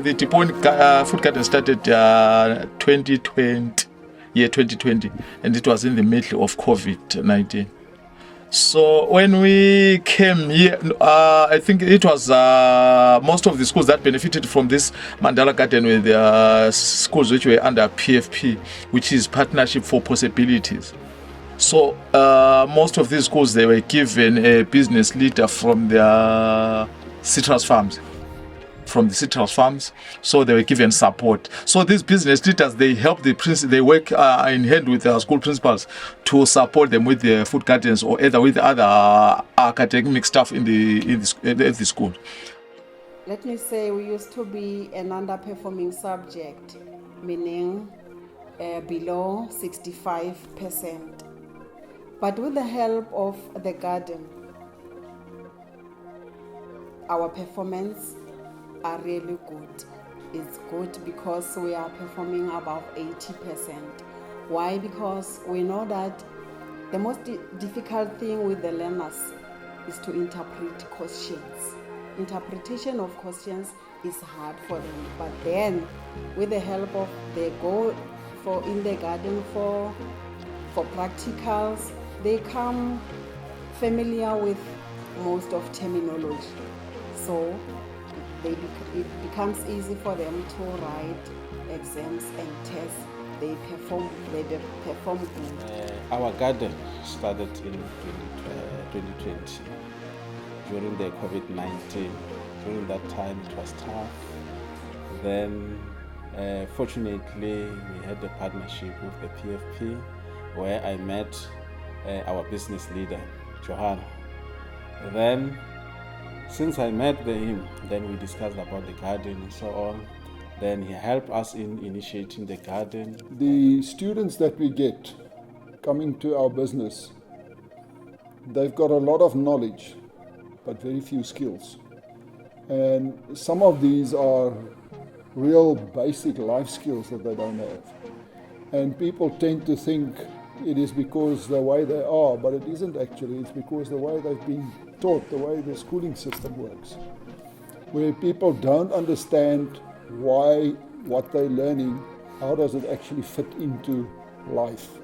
The Dipone food garden started 2020, 2020, and it was in the middle of COVID-19. So when we came here, I think it was most of the schools that benefited from this Mandala Garden were the schools which were under PFP, which is Partnership for Possibilities. So most of these schools, they were given a business leader from their citrus farms. So they were given support. So these business leaders, they help they work in hand with their school principals to support them with their food gardens or either with other academic stuff in the school. Let me say we used to be an underperforming subject, meaning below 65%. But with the help of the garden, our performance are really good. It's good because we are performing above 80%. Why? Because we know that the most difficult thing with the learners is to interpret questions. Interpretation of questions is hard for them, but then with the help of they go in the garden for practicals, they come familiar with most of terminology. So it becomes easy for them to write exams and tests. They perform good. Our garden started in 2020 during the COVID-19. During that time it was tough. Then fortunately we had a partnership with the PFP where I met our business leader, Johanna. Then since I met him, then we discussed about the garden and so on. Then he helped us in initiating the garden. The students that we get coming to our business, they've got a lot of knowledge, but very few skills. And some of these are real basic life skills that they don't have. And people tend to think it is because the way they are, but it isn't actually. It's because the way they've been taught, the way the schooling system works, where people don't understand why what they're learning, how does it actually fit into life.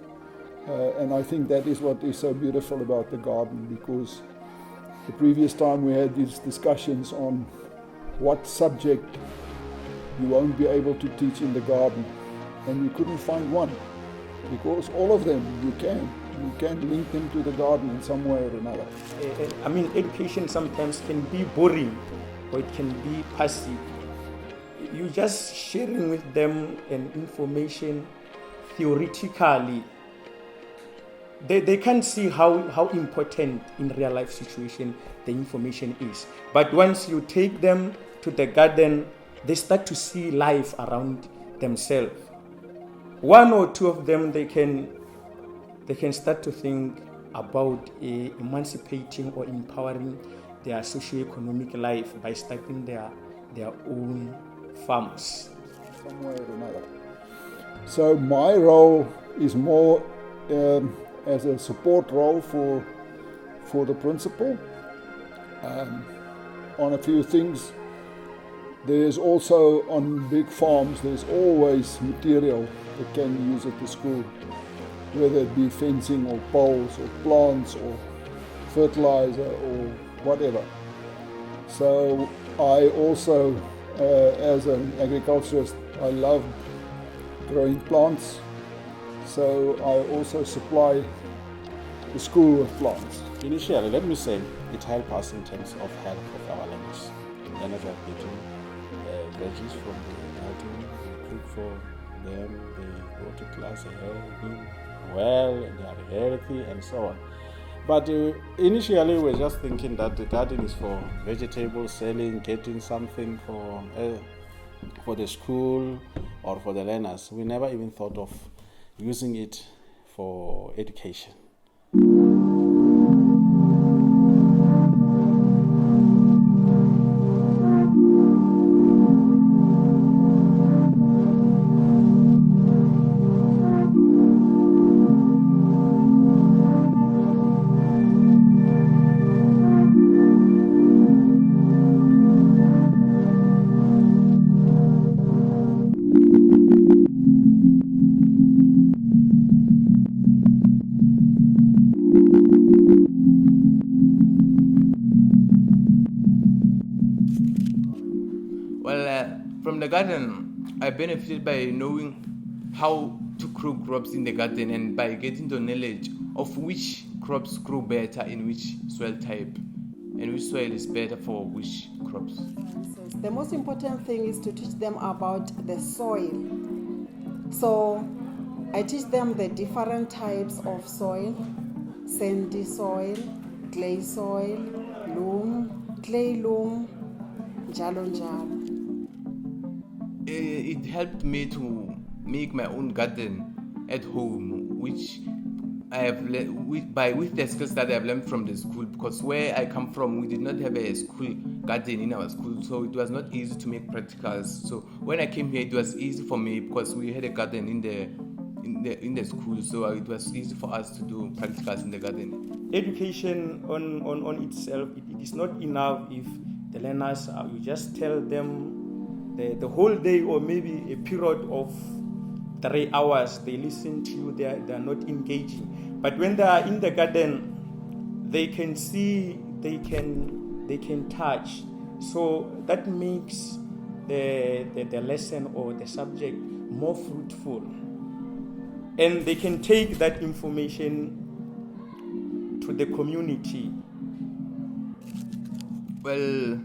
And I think that is what is so beautiful about the garden, because the previous time we had these discussions on what subject you won't be able to teach in the garden, and we couldn't find one, because all of them you can link them to the garden in some way or another. Education sometimes can be boring or it can be passive. You just sharing with them an information theoretically. They can't see how important in real life situation the information is. But once you take them to the garden, they start to see life around themselves. One or two of them, they can start to think about emancipating or empowering their socio-economic life by starting their own farms. Some way or another. So my role is more as a support role for the principal on a few things. There's also, on big farms, there's always material that can be used at the school, whether it be fencing or poles or plants or fertilizer or whatever. So I also, as an agriculturist, I love growing plants. So I also supply the school with plants. Initially, let me say, it helped us in terms of health of our learners. Learners are getting veggies from the garden, we cook for them, they go to class healthy, well, they are healthy, and so on. But initially, we were just thinking that the garden is for vegetable selling, getting something for the school or for the learners. We never even thought of using it for education. From the garden, I benefited by knowing how to grow crops in the garden and by getting the knowledge of which crops grow better in which soil type and which soil is better for which crops. The most important thing is to teach them about the soil. So I teach them the different types of soil: sandy soil, clay soil, loam, clay loam, njalo njalo. It helped me to make my own garden at home, which I have with the skills that I have learned from the school. Because where I come from, we did not have a school garden in our school, so it was not easy to make practicals. So when I came here, it was easy for me because we had a garden in the school, so it was easy for us to do practicals in the garden. Education on itself, it is not enough if the learners you just tell them the whole day or maybe a period of 3 hours they listen to you, they are not engaging. But when they are in the garden, they can see, they can touch, so that makes the lesson or the subject more fruitful, and they can take that information to the community. Well,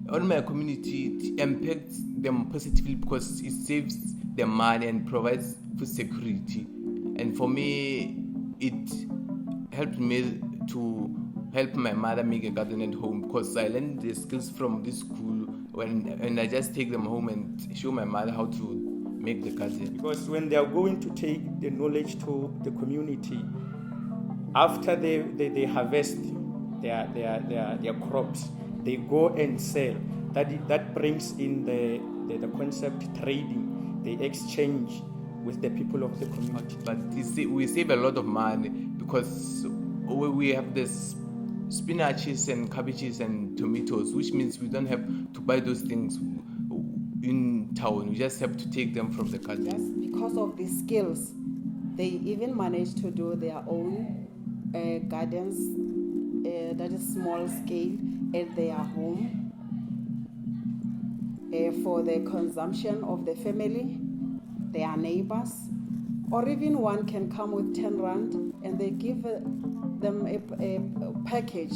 on my community, it impacts them positively because it saves them money and provides food security. And for me, it helped me to help my mother make a garden at home because I learned the skills from this school and I just take them home and show my mother how to make the garden. Because when they are going to take the knowledge to the community, after they harvest their crops, they go and sell. That brings in the concept trading, the exchange with the people of the community. But we save a lot of money because we have this spinaches and cabbages and tomatoes, which means we don't have to buy those things in town. We just have to take them from the garden. Yes, because of the skills, they even manage to do their own gardens, that is small scale, at their home. For the consumption of the family, their neighbors, or even one can come with 10 rand and they give them a package,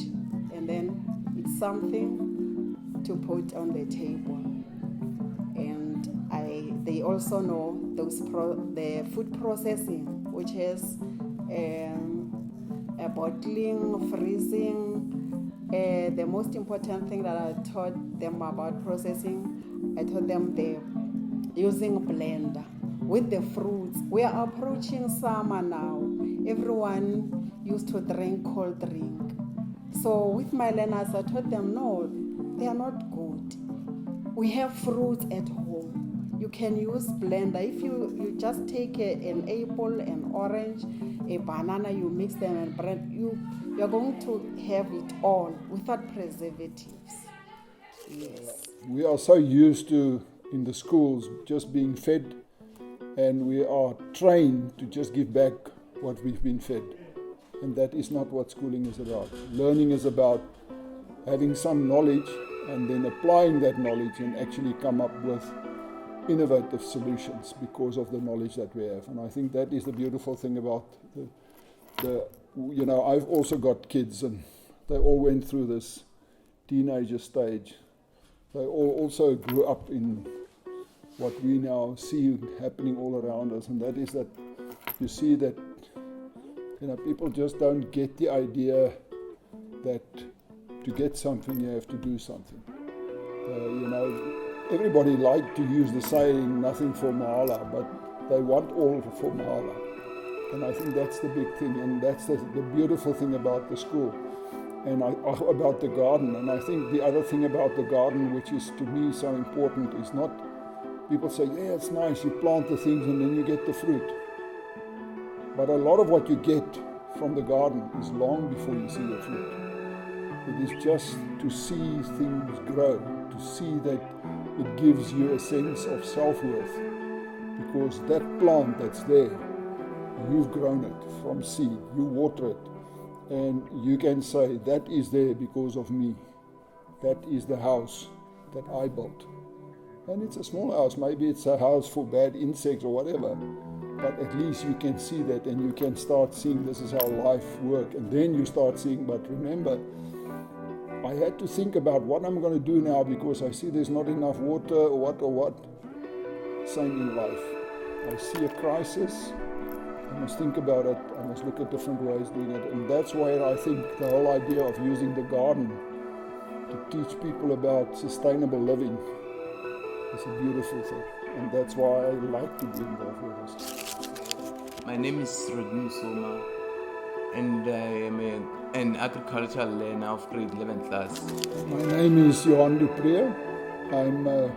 and then it's something to put on the table. And they also know the food processing, which is bottling, freezing. The most important thing that I taught them about processing, I taught them using a blender with the fruits. We are approaching summer now. Everyone used to drink cold drink. So with my learners, I taught them, no, they are not good. We have fruits at home. You can use blender. If you just take an apple, an orange, a banana, you mix them and blend, you're going to have it all without preservatives. Yes. We are so used to, in the schools, just being fed, and we are trained to just give back what we've been fed. And that is not what schooling is about. Learning is about having some knowledge and then applying that knowledge and actually come up with innovative solutions because of the knowledge that we have. And I think that is the beautiful thing about I've also got kids, and they all went through this teenager stage. They all also grew up in what we now see happening all around us, and that is that you see that People just don't get the idea that to get something you have to do something. Everybody like to use the saying nothing for mahala, but they want all for mahala. And I think that's the big thing, and that's the beautiful thing about the school and about the garden. And I think the other thing about the garden, which is to me so important, is not people say, yeah, it's nice, you plant the things and then you get the fruit. But a lot of what you get from the garden is long before you see the fruit. It is just to see things grow, to see that it gives you a sense of self-worth, because that plant that's there, you've grown it from seed, you water it, and you can say, that is there because of me. That is the house that I built. And it's a small house, maybe it's a house for bad insects or whatever, but at least you can see that and you can start seeing this is how life works. And then you start seeing, but remember, I had to think about what I'm going to do now because I see there's not enough water or what. Same in life. I see a crisis, I must think about it, I must look at different ways of doing it. And that's why I think the whole idea of using the garden to teach people about sustainable living is a beautiful thing. And that's why I like to be involved with this. My name is Rodney Soma, and I am an agricultural learner of grade 11 class. My name is Johan Dupree. I'm an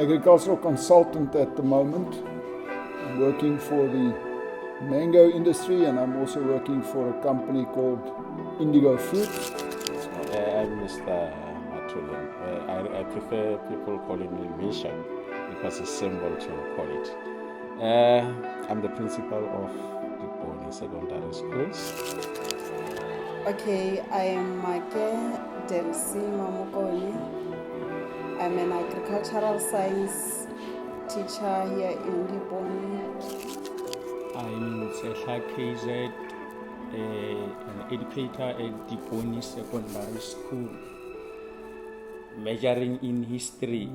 agricultural consultant at the moment. I'm working for the mango industry, and I'm also working for a company called Indigo Fruit. I'm Mr. Matulen. I prefer people calling me Misha because it's simple to call it. I'm the principal of Dipone Secondary Schools. Okay, I am Make Delsi Mamukoni. I'm an agricultural science teacher here in Dipone. I'm Sehla KZ, an educator at Dipone Secondary School, majoring in history.